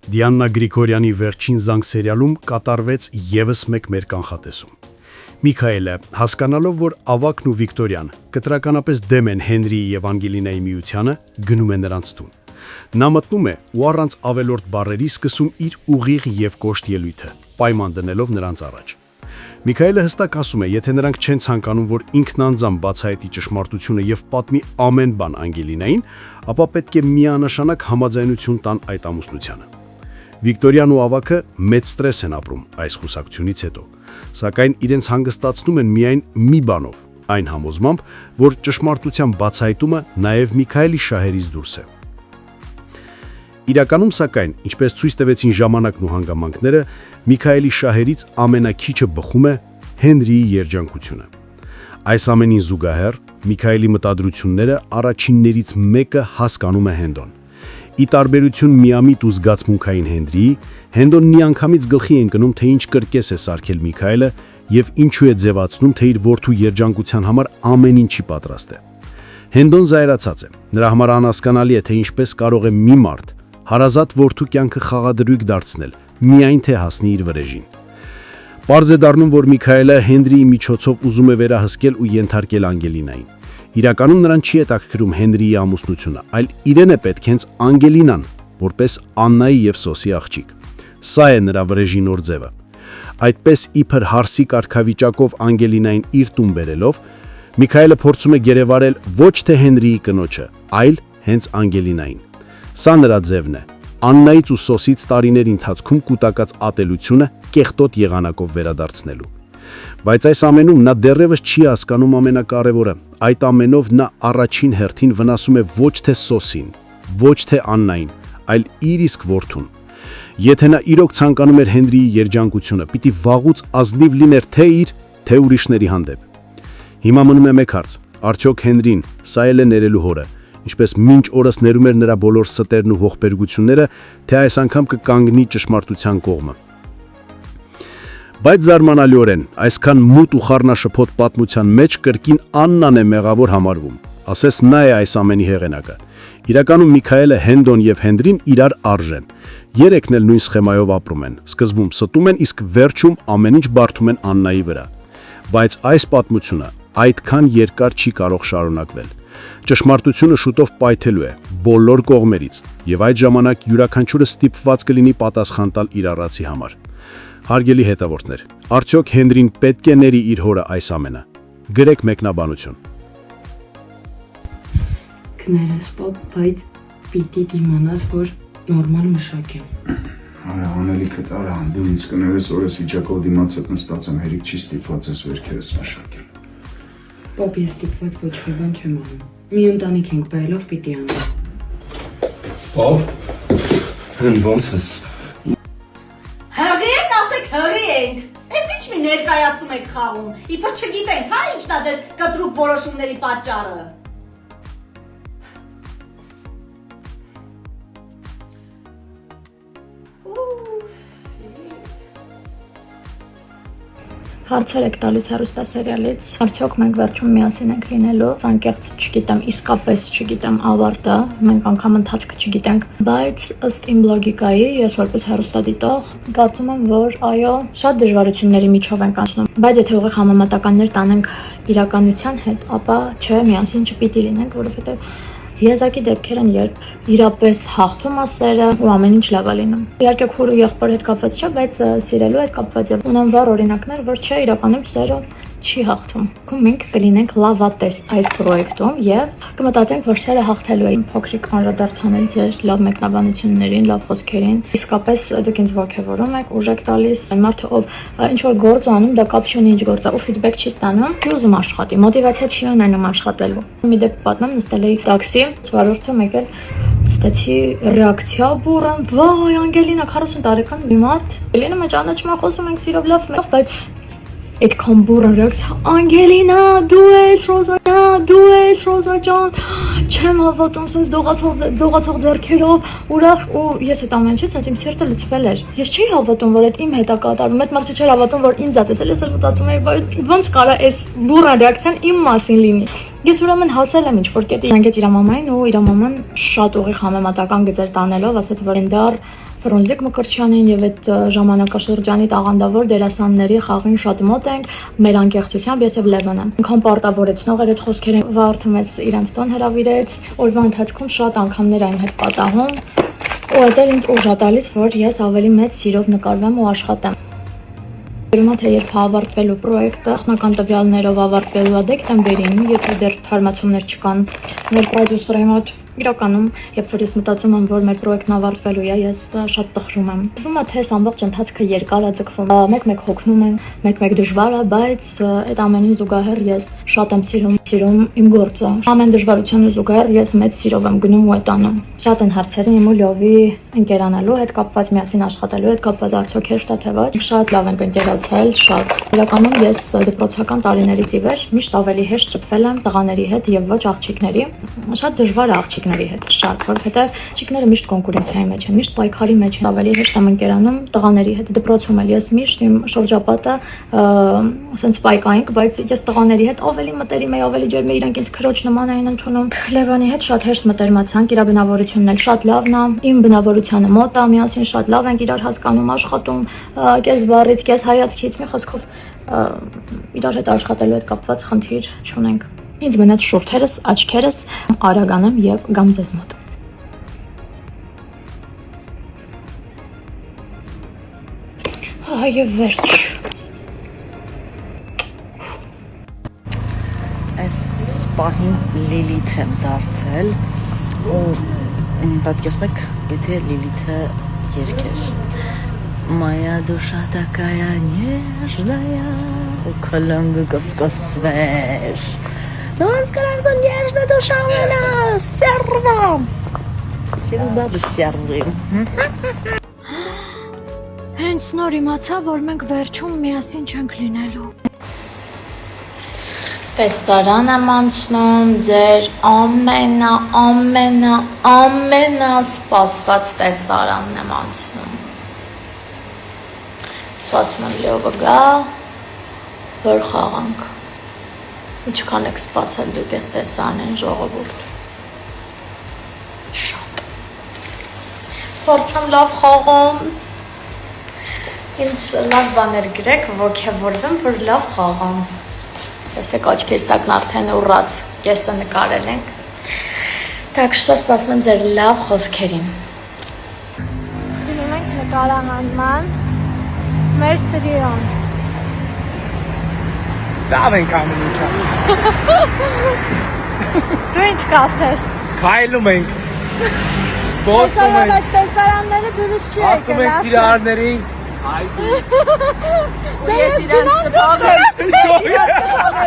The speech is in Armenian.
Դիաննա Գրիգորյանի վերջին զանգ սերիալում կատարվեց ևս մեկ մեր կանխատեսում։ Միքայելը, հասկանալով, որ Ավագն ու Վիկտորիան կտրականապես դեմ են Հենրիի եւ Անգելինայի միությանը, գնում է նրանց տուն։ Նա մտնում է ու առանց ավելորդ բառերի սկսում իր ուղիղ եւ կոշտ ելույթը, պայման դնելով նրանց առաջ։ Միքայելը հստակ ասում է, եթե նրանք չեն ցանկանում, որ ինքն անձամբ բացահայտի ճշմարտությունը եւ պատմի ամեն բան Անգելինային, ապա պետք է միանշանակ համաձայնություն տան այդ ամուսնությանը։ Վիկտորիան ու Ավագը մեծ ստրես են ապրում այս խուսակցությունից հետո, սակայն իրենց հանգստացնում են միայն մի բանով, այն համոզմամբ, որ ճշմարտության բացահայտումը նաև Միքայելի շահերից դուրս է։ Իրականում, սակայն, ինչպես ցույց տվեցին ժամանակն ու հանգամանքները, Միքայելի շահերից ամենակիչը բխում է Հենրիի երջանկությունը։ Այս ամենին զուգահեռ Միքայելի մտադրությունները առաջիններից մեկը հասկանում է Հենդոն։ Ի տարբերություն միամիտ ու զգացմունքային Հենրիի, Հենդոն միանգամից գլխի է ընկնում, թե ինչ կրկես է սարքել Միքայելը եւ ինչու է ձևացնում, թե իր որդու երջանկության համար ամեն ինչի պատրաստ է։ Հենդոն զայրացած է։ Նրա համար անհասկանալի է, թե ինչպես կարող է մի մարդ հարազատ որդու կյանքը խաղադրույք դարձնել, միայն թե հասնի իր վրեժին։ Պարզ է դառնում, որ Միքայելը Հենրիի միջոցով ուզում է վերահսկել ու ենթարկել Անգելինային։ Իրականում նրան չի հետաքրքրում Հենրիի ամուսնությունը, այլ իրեն է պետք հենց Անգելինան, որպես Աննայի եւ Սոսի աղջիկ։ Սա է նրա վրեժի նոր ձևը։ Այդպես իբր հարսի կարգավիճակով Անգելինային իր տուն բերելով, Միքայելը փորձում է գերեվարել ոչ թե Հենրիի կնոջը, այլ հենց Անգելինային։ Սա նրա ձևն է, Աննայից ու Սոսից տարիների ընթացքում կուտակած ատելությունը կեղտոտ եղանակով վերադարձնելու։ Բայց այս ամենում նա դեռևս չի հասկանում ամենակարևորը, այդ ամենով նա առաջին հերթին վնասում է ոչ թե Սոսին, ոչ թե Աննային, այլ իր իսկ որդուն։ Եթե նա իրոք ցանկանում էր Հենրիի երջանկությունը, պիտի վաղուց ազնիվ լիներ թե իր, թե ուրիշների հանդեպ։ Հիմա մնում է մեկ հարց, արդյոք Հենրին սա էլ է ներելու հորը, ինչպես մինչ օրս ներում էր նրա բոլոր ստերն ու ողբերգությունները, թե այս անգամ կկանգնի ճշմարտության կողմը։ Բայց զարմանալիորեն, այսքան մութ ու խառնաշփոթ պատմության մեջ կրկին Աննան է մեղավոր համարվում, ասես նա է այս ամենի հեղինակը։ Իրականում Միքայելը, Հենդոն եւ Հենրին իրար արժ են։ Երեքն էլ նույն սխեմայով ապրում են, սկզբում ստում են, իսկ վերջում ամեն ինչ բարդում են Աննայի վրա։ Բայց այս պատմությունը այդքան երկար չի կարող շարունակվել։ Ճշմարտությունը շուտով պայթելու է բոլոր կողմերից, եւ այդ ժամանակ յուրաքանչյուրը ստիպված կլինի պատասխան տալ իր առածի համար։ Հարգելի հետևորդներ, արդյոք Հենրին պետք է ների իր հորը այս ամենը։ Գրեք մեկնաբանություն։ Կներես պապ, բայց պիտի դիմանաս, որ նորմալ մշակ եմ։ Արա, անելիքդ արա, դու ինձ կներես օրես վիճակով դիմացդ նստած եմ, հերիք չի ստիպված ես վերքերս մշակել։ Պապ, ես ստիպված ոչ մի բան չեմ անում։ Մի ընտանիք ենք բերելով պիտի անեմ։ Պապ, հեն ոնց ես։ Հղի եք, ասեք հղի ենք։ Էս ինչ մի ներկայացում եք խաղում։ Իբր չգիտենք, հա ինչն է ձեր կտրուկ որոշումների պատճառը։ Հարցեր եք տալիս հեռուստասերիալից, արդյոք մենք վերջում միասին ենք լինելու, անկեղծ չգիտեմ, իսկապես չգիտեմ ավարտը, մենք անգամ ընթացքը չգիտենք, բայց ըստ իմ լոգիկայի, ես որպես հեռուստադիտող, կարծում եմ, որ այո, շատ դժվարությունների միջով ենք անցնում, բայց եթե ուղիղ համեմատականներ տանենք իրականության հետ, ապա չէ, միասին չպիտի լինենք, որովհետև Եզակի դեպքեր են, երբ իրապես հաղթում է սերը ու ամեն ինչ լավ է լինում։ Իհարկե քուր ու եղբոր հետ կապված չէ, բայց սիրելու հետ կապված է։ Ունեմ վառ օրինակներ, որ չէ, իրականում սերը չի հաղթում։ Մենք կլինենք լավատես այս պրոյեկտում եւ կմտածենք, որ սերը հաղթելու է։ Փոքրիկ անդրադարձանել ձեր լավ մեկնաբանություններին, լավ խոսքերին։ Իսկապես դուք ինձ ողջևորում եք, ուժ եք տալիս։ Այն մարդը, ով ինչ որ գործ անում, դա կապ չունի ինչ գործ է, ու ֆիդբեք չի ստանում, չի ուզում աշխատի, մոտիվացիա չի ունենում աշխատելու։ Մի դեպք պատմեմ, նստել էի տաքսի, վարորդը մեկ էլ ստացի ռեակցիա բուրըն, վայ, Անգելինա 40 տարեկան մի մարդ։ Անգելինա մեջ ճանաչում եմ, խոսում ենք սիրով լավ, բայց այդքան բուրըն ռեակցիա, Անգելինա, դու ես Ռոզանա, դու ես Ռոզա ջան, չեմ հավատում, sense դողացող ձեռքերով, ուրախ ու ես այդ ամեն ինչից sense իմ սիրտը լցվել էր։ Ես չի հավատում, որ այդ իմ հետ է կատարվում, այդ մարդը չէր հավատում, որ ինձ է տեսել, ես էլ մտածում էի, ոնց կարա այս բուռա ռեակցիան իմ մասին լինի։ Ես ուրեմն հասել եմ ինչ-որ կետի, զանգեց իր մամային ու իր մաման շատ ուղիղ համեմատական գծեր տանելով, ասաց, որ դեռ Ֆրունզիկ Մկրտչյանին եւ այդ ժամանակաշրջանի տաղանդավոր դերասանների խաղին շատ մոտ ենք, մեր անկեղծությամբ ես եւ Լևոնը։ Ինքան պարտավորեցնող էր այդ խոսքերը, վարդում ես իրանց տոն հրավիրեց, օրվա ընթացքում շատ անգամներ այն հետ պատահում, ու դա ինձ ուժ է տալիս, որ ես ավելի մեծ սիրով նկարվեմ ու աշխատեմ։ Ուրեմն թե երբ ավարտվելու պրոյեկտը, նախնական տվյալներով ավարտվելու է դեկտեմբերին, եթե դեռ թարմացումներ չկան մեր պրոդյուսերի մոտ, իրականում, երբ որ ես մտածում եմ, որ մեր պրոյեկտն ավարտվելու է, ես շատ տխրում եմ։ Թվում է, թե այս ամբողջ ընթացքը երկար է ձգվում, մեկ-մեկ հոգնում են, մեկ-մեկ դժվար է, բայց այդ ամենին զուգահեռ ես շատ եմ սիրում իմ գործը։ Ամեն դժվարությանը զուգահեռ ես մեծ սիրով եմ գնում ու այդ անում։ Շատ են հարցերը իմ ու Լյովի ընկերանալու հետ կապված, միասին աշխատելու հետ կապված, արդյոք հեշտ է թե ոչ։ Շատ լավ ենք ընկերացել, շատ։ Իրականում ես դպրոցական տարիներից ի վեր միշտ ավելի հեշտ շփվել եմ տղաների հետ եւ ոչ աղջիկների։ Շատ դժվար է աղջիկների հետ, շատ, որովհետեւ աղջիկները միշտ կոնկուրենցիայի մեջ են, միշտ պայքարի մեջ են, ավելի հեշտ եմ ընկերանում տղաների հետ։ Դպրոցում էլ ես միշտ իմ շրջապատը ասենց պայքայինք, բայց ես տղաների հետ ավելի մտերիմ էի, ավելի ջերմ էի, իրանք ինձ քրոջ նման էին ընդունում։ Լևոնի հետ շատ հեշտ մտերմացանք, իր բնավորությունն էլ շատ լավն է, իմ բնավորությանը մոտ է, միասին շատ լավ ենք իրար հասկանում, աշխատում, կես բառից, կես հայացքից, մի խոսքով իրար հետ աշխատելու հետ կապված խնդիր չունենք։ Ինձ մնաց շուրթերս, աչքերս, արագանեմ եւ գամ ձեզ մոտ։ Այո, վերջ։ Այս պահին Լիլիթ եմ դարձել ու պատկերացնում եք, եթե Լիլիթը երգեր Моя душа такая нежная, у колонги каскасвеш. Ոնց կարանք դու նежная душа ունենաս, սերվա։ Սիրու բաբը սերվի։ Հենց նոր իմացա, որ մենք վերջում միասին չենք լինելու։ Տեսարան եմ անցնում, ձեր ամենասպասված տեսարանն եմ անցնում։ Սպասում եմ Լյովը գա, որ խաղանք։ Ինչքան եք սպասել դուք ես տեսանեն ժողովուրդ։ Շատ։ Փորձեմ լավ խաղում։ Ինձ լավ բաներ գրեք, ոգևորվեմ, որ լավ խաղամ։ Տեսեք աչքերս տակն արդեն ուռած, կեսը նկարել ենք։ Так что սպասում եմ ձեր լավ խոսքերին։ Գնում ենք նկարահանման մեր տրիոն։ Լավ ենք անում ինչա։ Դու ինչ կասես։ Քայլում ենք։ Սպորտում ենք։ Այս տեսարանները դուրս չի եկել, ասում ենք սիրահարներին։ Դե ես իրանց կտաղ